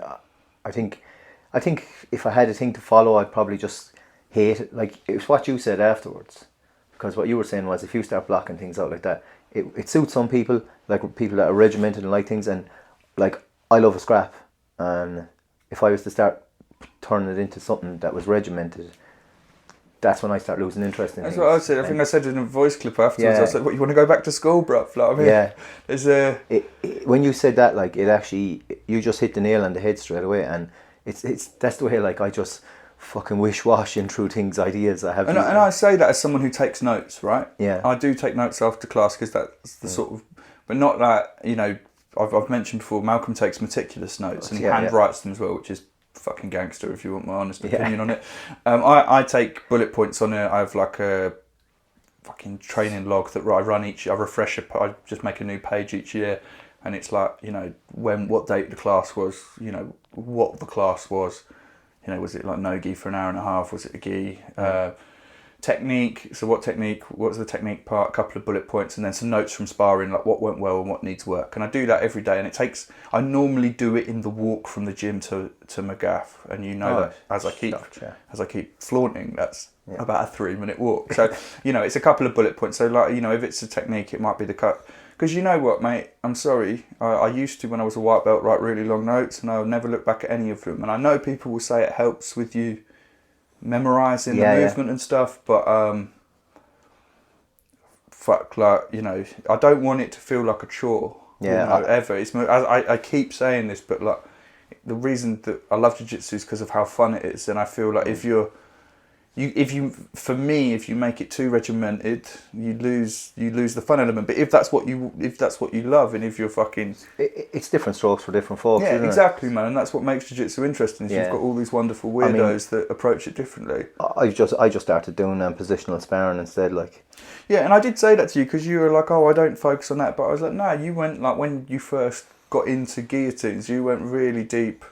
I think if I had a thing to follow, I'd probably just hate it. Like, it's what you said afterwards, because what you were saying was if you start blocking things out like that, it suits some people, like people that are regimented and like things, and like I love a scrap, and if I was to start turning it into something that was regimented, that's when I start losing interest in That's things. what I said. I think I said in a voice clip afterwards. I said, "What, you want to go back to school, bruv?" Like, I mean, there's when you said that, like, it actually, you just hit the nail on the head straight away, and it's that's the way, like, I just fucking wish-washing through things, ideas I have. And I say that as someone who takes notes, right? Yeah. I do take notes after class because that's the sort of, but not that, you know, I've mentioned before, Malcolm takes meticulous notes and he handwrites them as well, which is fucking gangster if you want my honest opinion on it. I take bullet points on it. I have like a fucking training log that I run I refresh it. I just make a new page each year, and it's like, you know, what date the class was, you know, what the class was, you know, was it like no gi for an hour and a half, was it a gi, technique, so what was the technique part, a couple of bullet points, and then some notes from sparring, like what went well and what needs work. And I do that every day, and I normally do it in the walk from the gym to McGaff, and you know that as I keep flaunting, that's about a 3-minute walk. So, you know, it's a couple of bullet points. So, like, you know, if it's a technique, it might be the cut. Because you know what, mate, I'm sorry, I used to, when I was a white belt, write really long notes, and I'll never look back at any of them. And I know people will say it helps with you memorising the movement and stuff, but fuck, like, you know, I don't want it to feel like a chore. Yeah, you know, ever. It's I keep saying this, but like, the reason that I love jiu-jitsu is because of how fun it is, and I feel like if you make it too regimented, you lose the fun element. But if that's what you love, and if you're fucking, it's different strokes for different folks. Yeah, isn't exactly, it? man. And that's what makes jiu-jitsu interesting. Is you've got all these wonderful weirdos that approach it differently. I just started doing positional sparring instead, like. Yeah, and I did say that to you because you were like, "Oh, I don't focus on that," but I was like, "No, you went like when you first got into guillotines, you went really deep."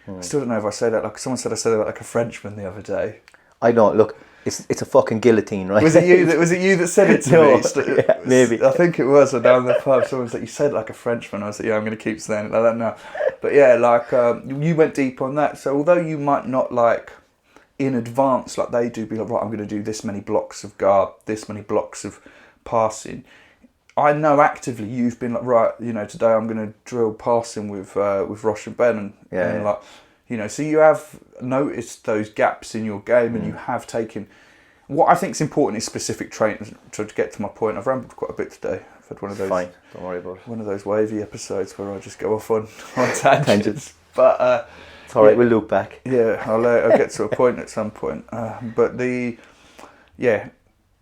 I still don't know if I say that. Like someone said, I said that like a Frenchman the other day. I don't look. It's a fucking guillotine, right? Was it you that said it to me? Yeah, maybe. I think it was. Down the pub, someone said, "You said like a Frenchman." I was like, "Yeah, I'm going to keep saying it like that now." But yeah, like you went deep on that. So although you might not like in advance like they do, be like, right, I'm going to do this many blocks of guard, this many blocks of passing. I know actively you've been like, right, you know, today I'm going to drill passing with Rosh and Ben, and like. You know, so you have noticed those gaps in your game, and you have taken. What I think is important is specific training. To get to my point, I've rambled quite a bit today. I've had one of those. Fine, don't worry about it. One of those wavy episodes where I just go off on tangents. But it's all right. We'll loop back. Yeah, I'll get to a point at some point. But you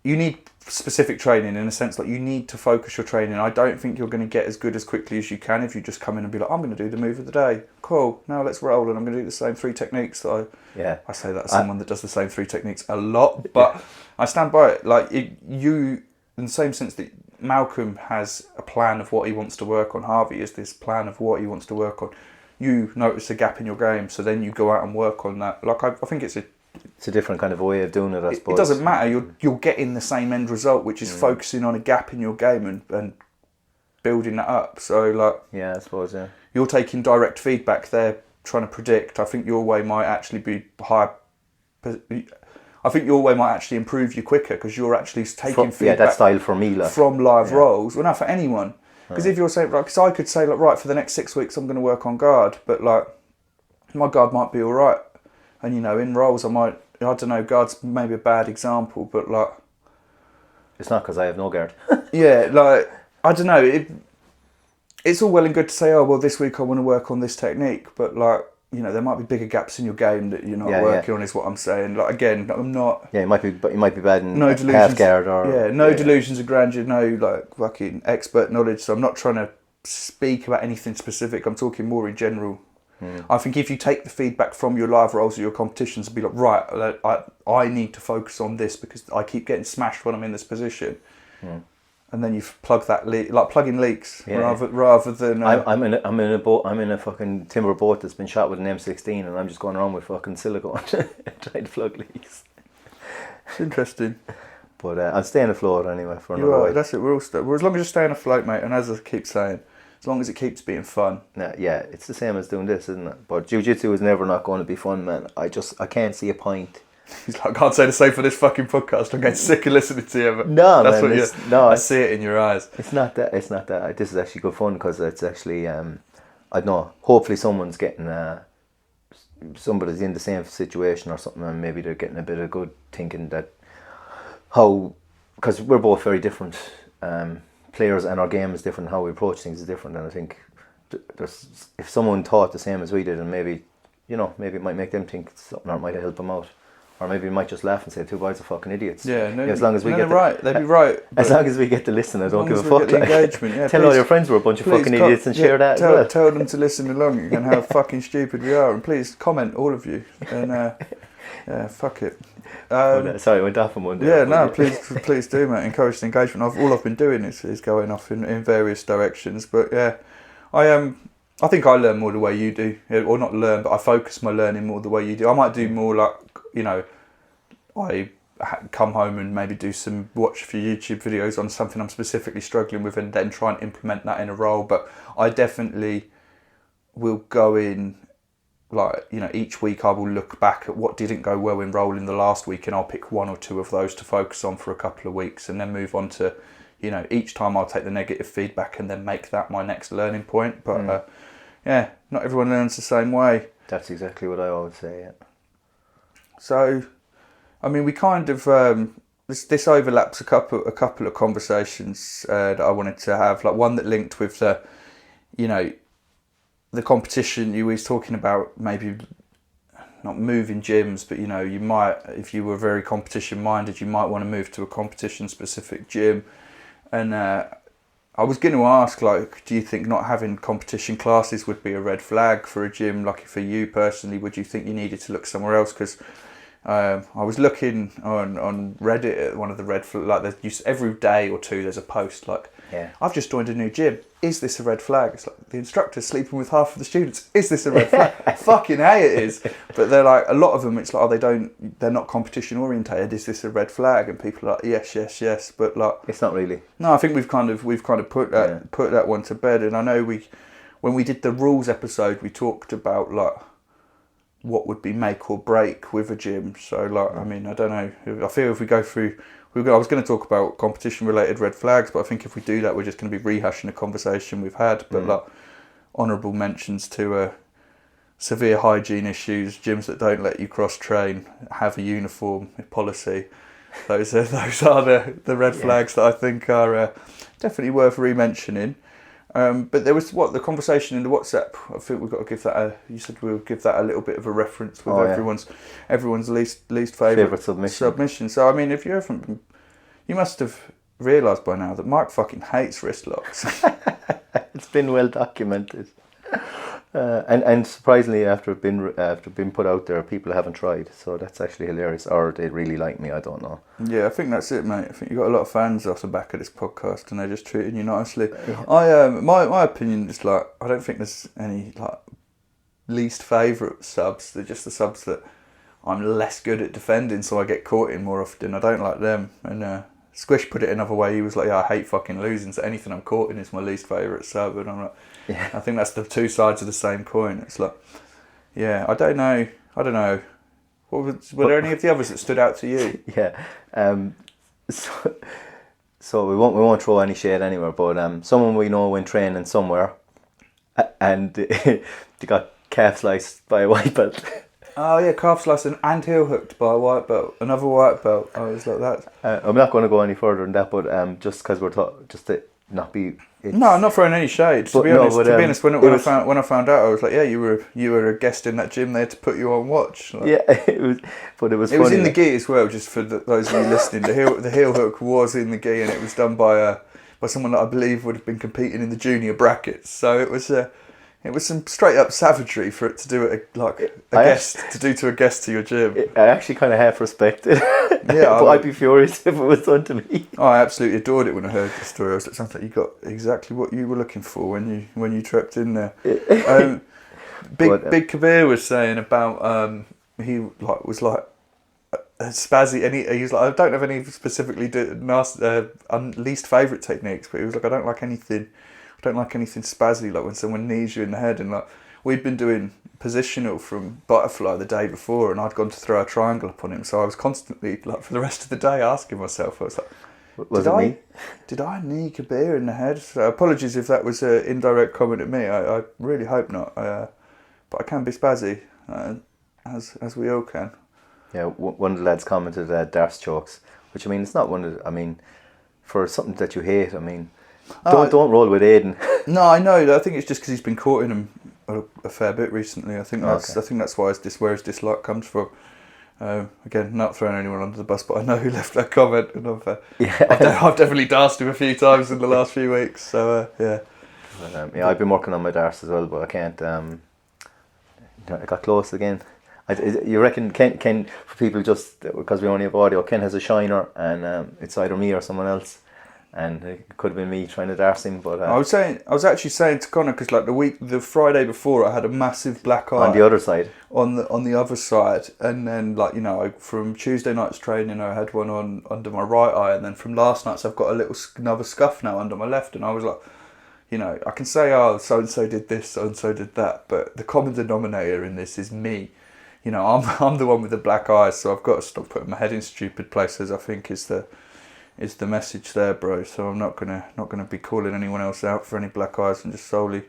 need specific training in a sense, like you need to focus your training. I don't think you're going to get as good as quickly as you can if you just come in and be like, I'm going to do the move of the day. Cool, now let's roll, and I'm going to do the same 3 techniques that I say that as someone that does the same 3 techniques a lot, but I stand by it. Like you, in the same sense that Malcolm has a plan of what he wants to work on, Harvey is this plan of what he wants to work on. You notice a gap in your game, so then you go out and work on that. Like I think it's a different kind of way of doing it, I suppose. It doesn't matter. You're getting the same end result, which is focusing on a gap in your game and building that up. So, like, yeah, I suppose, yeah. You're taking direct feedback. They're trying to predict. I think your way might actually be higher. I think your way might actually improve you quicker because you're actually taking feedback. Yeah, that style for me, like, from live rolls. Well, not for anyone. Because if you're saying, like, because I could say, like, right, for the next 6 weeks, I'm going to work on guard, but like, my guard might be all right. And, you know, in roles, I don't know, guard's maybe a bad example, but like... It's not because I have no guard. Yeah, like, I don't know, it's all well and good to say, oh, well, this week I want to work on this technique, but like, you know, there might be bigger gaps in your game that you're not working on, is what I'm saying. Like, again, I'm not... Yeah, you might be bad in half guard or... Yeah, no delusions of grandeur, no, like, fucking expert knowledge, so I'm not trying to speak about anything specific, I'm talking more in general. I think if you take the feedback from your live rolls or your competitions and be like, right, I need to focus on this because I keep getting smashed when I'm in this position, and then you plug that like plugging leaks rather than. I'm in a boat. I'm in a fucking timber boat that's been shot with an M16, and I'm just going around with fucking silicone trying to plug leaks. It's interesting. But I'm staying afloat anyway for another while. Right, that's it. We're as long as you're staying afloat, mate. And as I keep saying, as long as it keeps being fun. Yeah, it's the same as doing this, isn't it? But jiu-jitsu is never not going to be fun, man. I can't see a point. He's like, I can't say the same for this fucking podcast. I'm getting sick of listening to you. But no, that's man. I see it in your eyes. It's not that. This is actually good fun because it's actually, I don't know, hopefully someone's getting, somebody's in the same situation or something, and maybe they're getting a bit of good thinking that because we're both very different players and our game is different, how we approach things is different, and I think if someone thought the same as we did, and maybe it might make them think something that might help them out, or maybe we might just laugh and say 2 boys are fucking idiots. Yeah, no, as long as we get they'd be right. As long as we get to listen, I don't give a fuck. Engagement, yeah, tell all your friends we're a bunch of fucking idiots and share that. Tell them to listen along and how fucking stupid we are, and please comment, all of you, and fuck it. Sorry, I went off on one day. Yeah, no, please do, mate. Encourage the engagement. All I've been doing is going off in various directions. But yeah, I think I learn more the way you do, or not learn, but I focus my learning more the way you do. I might do more like, I come home and maybe watch a few YouTube videos on something I'm specifically struggling with, and then try and implement that in a role. But I definitely will go in. Like, each week I will look back at what didn't go well in rolling the last week, and I'll pick 1 or 2 of those to focus on for a couple of weeks, and then move on to, each time I'll take the negative feedback and then make that my next learning point. But not everyone learns the same way. That's exactly what I always say, yeah. So, I mean, we kind of, this overlaps a couple of conversations that I wanted to have, like one that linked with the, the competition. You was talking about maybe not moving gyms, but you might, if you were very competition minded, you might want to move to a competition specific gym. And I was going to ask, like, do you think not having competition classes would be a red flag for a gym? Like, for you personally, would you think you needed to look somewhere else? Because I was looking on Reddit at one of the red flags, like every day or 2 there's a post like, I've just joined a new gym. Is this a red flag? It's like, the instructor's sleeping with half of the students. Is this a red flag? Fucking hey, it is. But they're like, a lot of them, it's like, they're not competition orientated. Is this a red flag? And people are like, yes. But like, it's not really. No, I think we've kind of put that one to bed. And I know when we did the rules episode, we talked about like what would be make or break with a gym. So like, I mean, I don't know. I feel if we go through. I was going to talk about competition-related red flags, but I think if we do that, we're just going to be rehashing a conversation we've had. But like, honourable mentions to severe hygiene issues, gyms that don't let you cross-train, have a uniform policy. Those are the red flags that I think are definitely worth re-mentioning. But there was the conversation in the WhatsApp. I think we've got to give that you said we'll give that a little bit of a reference with everyone's least favourite submission. So I mean, if you haven't, you must have realised by now that Mike fucking hates wrist locks. It's been well documented. And surprisingly, after it been put out there, people haven't tried. So that's actually hilarious. Or they really like me, I don't know. Yeah, I think that's it, mate. I think you've got a lot of fans off the back of this podcast, and they're just treating you nicely. Yeah. My opinion is like, I don't think there's any like least favourite subs. They're just the subs that I'm less good at defending, so I get caught in more often. I don't like them. And Squish put it another way. He was like, "Yeah, I hate fucking losing. So anything I'm caught in is my least favourite sub." And I'm like, I think that's the two sides of the same coin. It's like, yeah, I don't know. Were there any of the others that stood out to you? Yeah. So we won't throw any shade anywhere. But someone we know went training somewhere, and they got calf sliced by a white belt. Oh yeah, calf sliced and heel hooked by a white belt, another white belt. I was like that. I'm not going to go any further than that, but just because we're just to not be. No, I'm not throwing any shade. To be honest, when I found out, I was like, yeah, you were a guest in that gym there to put you on watch. Like, yeah, it was funny. Was in the gi as well. Just for those of you listening, the heel hook was in the gi, and it was done by someone that I believe would have been competing in the junior brackets. So it was some straight up savagery for it to do it to a guest to your gym. I actually kind of half respect it. Yeah, but I'd be furious if it was done to me. Oh, I absolutely adored it when I heard the story. I was like, sounds like you got exactly what you were looking for when you trekked in there. Big Kabir was saying about he was spazzy, and he was like, I don't have any specifically least favourite techniques, but he was like, I don't like anything spazzy, like when someone knees you in the head. And like, we'd been doing positional from butterfly the day before, and I'd gone to throw a triangle up on him, so I was constantly, like, for the rest of the day asking myself, I was like, did I knee Kabir in the head? So apologies if that was an indirect comment at me. I really hope not, but I can be spazzy, as we all can. Yeah, one of the lads commented darts chokes, which, I mean, it's not for something that you hate, I mean, don't roll with Aiden. No, I know. I think it's just because he's been caught in them a fair bit recently. I think that's why where his dislike comes from. Again, not throwing anyone under the bus, but I know who left that comment, and I've definitely darsed him a few times in the last few weeks. So yeah. But, I've been working on my darts as well, but I can't. I got close again. You reckon Ken, for people just because we only have audio, Ken has a shiner, and it's either me or someone else. And it could have been me trying to darce him, but I was actually saying to Connor, because like the Friday before, I had a massive black eye on the other side. On the other side, and then from Tuesday night's training, I had one on under my right eye, and then from last night's I've got another scuff now under my left, and I was like, I can say, oh, so and so did this, so and so did that, but the common denominator in this is me. I'm the one with the black eyes, so I've got to stop putting my head in stupid places, I think is the message there, bro. So I'm not gonna be calling anyone else out for any black eyes, and just solely,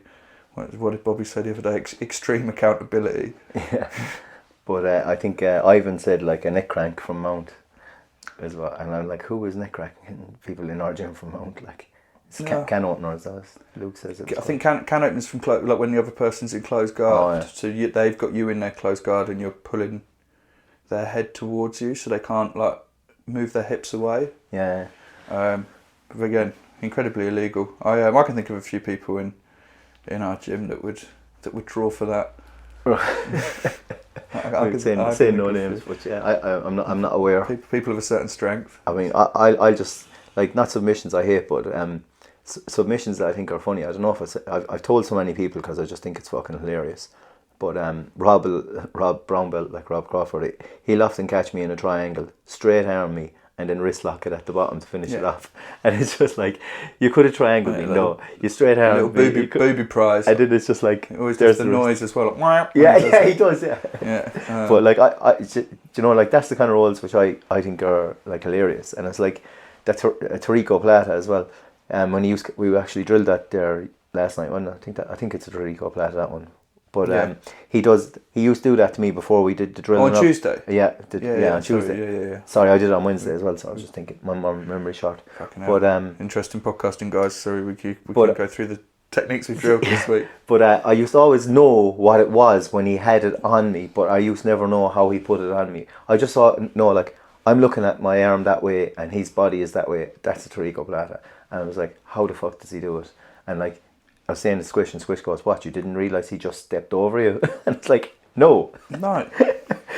what did Bobby say the other day? Extreme accountability. Yeah, but I think Ivan said like a neck crank from Mount as well, and I'm like, who is neck cranking people in our gym from Mount? Like, it's can openers, as Luke says. I think can openers from like when the other person's in closed guard. Oh, yeah. So they've got you in their closed guard, and you're pulling their head towards you, so they can't like move their hips away. Yeah. But again, incredibly illegal. I can think of a few people in our gym that would draw for that. I could say no names, but yeah, I'm not aware. People of a certain strength. I mean, I just like, not submissions I hate, but submissions that I think are funny. I don't know if I've told so many people because I just think it's fucking hilarious. But Rob Brownbelt, like Rob Crawford, he'll often catch me in a triangle, straight arm me, and then wrist lock it at the bottom to finish it off. And it's just like, you could have triangled me, no, you straight arm me. Little booby prize. And then it's just like, always there's the noise as well. Like, yeah, he does, yeah. Yeah. But like, like, that's the kind of rolls which I think are like hilarious. And it's like, that's Tarico Plata as well. When we actually drilled that there last night. I think it's a Tarico Plata, that one. But he used to do that to me before we did the drill. On Tuesday? Yeah, on Tuesday. Yeah. Sorry, I did it on Wednesday as well, so I was just thinking, my memory short. But interesting podcasting, guys. Sorry, we can go through techniques we drilled this week. But I used to always know what it was when he had it on me, but I used to never know how he put it on me. I just know, like, I'm looking at my arm that way and his body is that way. That's a Tarico Plata. And I was like, how the fuck does he do it? And like, I was saying to Squish, and Squish goes, what, you didn't realise he just stepped over you? And it's like, no. No.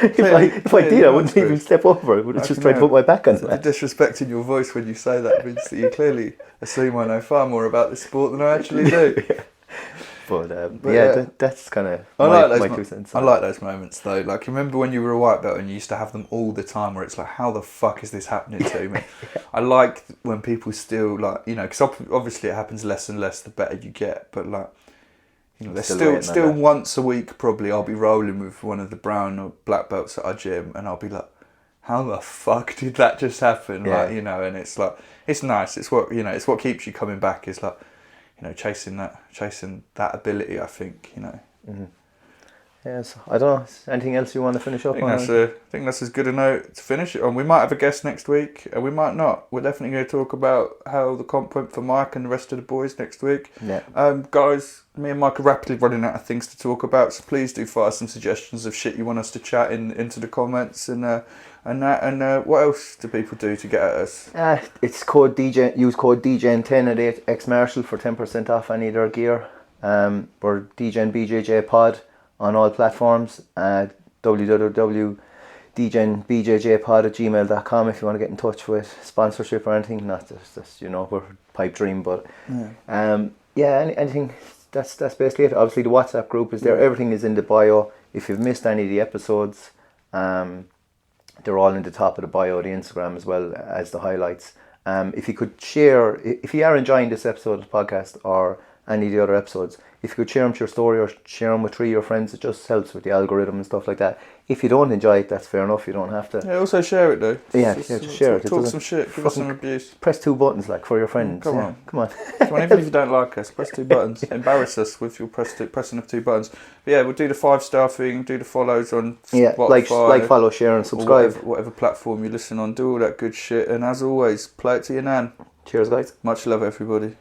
If I did, I wouldn't even step over. I would have just tried to put my back on the that. disrespect in your voice when you say that means that you clearly assume I know far more about this sport than I actually do. Yeah. But that's kind of my 2 cents. I like those moments though. Like, remember when you were a white belt and you used to have them all the time where it's like, how the fuck is this happening to me? Yeah. I like when people still, like, you know, because obviously it happens less and less the better you get, but like, you know, there's still once a week probably I'll be rolling with one of the brown or black belts at our gym and I'll be like, how the fuck did that just happen? Yeah. Like, you know, and it's like, it's nice. It's what, you know, it's what keeps you coming back, is like, you know, chasing that ability, I think, you know. Mm-hmm. Yes, I don't know. Anything else you want to finish up on? I think that's as good a note to finish it on. We might have a guest next week, and we might not. We're definitely going to talk about how the comp went for Mike and the rest of the boys next week. Yeah. Guys, me and Mike are rapidly running out of things to talk about, so please do fire some suggestions of shit you want us to chat into the comments, and what else do people do to get at us? It's code DJ. Use code DGen10 at X Marshall for 10% off any of their gear. We're Degen BJJ Pod on all platforms. www.degenbjjpod@gmail.com if you want to get in touch with sponsorship or anything. Not just we're pipe dream, but anything. That's basically it. Obviously the WhatsApp group is there. Everything is in the bio. If you've missed any of the episodes, they're all in the top of the bio, the Instagram as well as the highlights. If you could share, if you are enjoying this episode of the podcast or any of the other episodes, if you could share them to your story or share them with 3 of your friends, it just helps with the algorithm and stuff like that. If you don't enjoy it, that's fair enough. You don't have to. Yeah, also share it though. Just share it. Talk some shit. Give us some abuse. Press 2 buttons like for your friends. Come on. Even if you don't like us, press 2 buttons. Embarrass us with your pressing of 2 buttons. But yeah, we'll do the 5-star thing. Do the follows on Spotify, like, follow, share, and subscribe. Whatever platform you listen on. Do all that good shit. And as always, play it to your nan. Cheers, guys. Much love, everybody.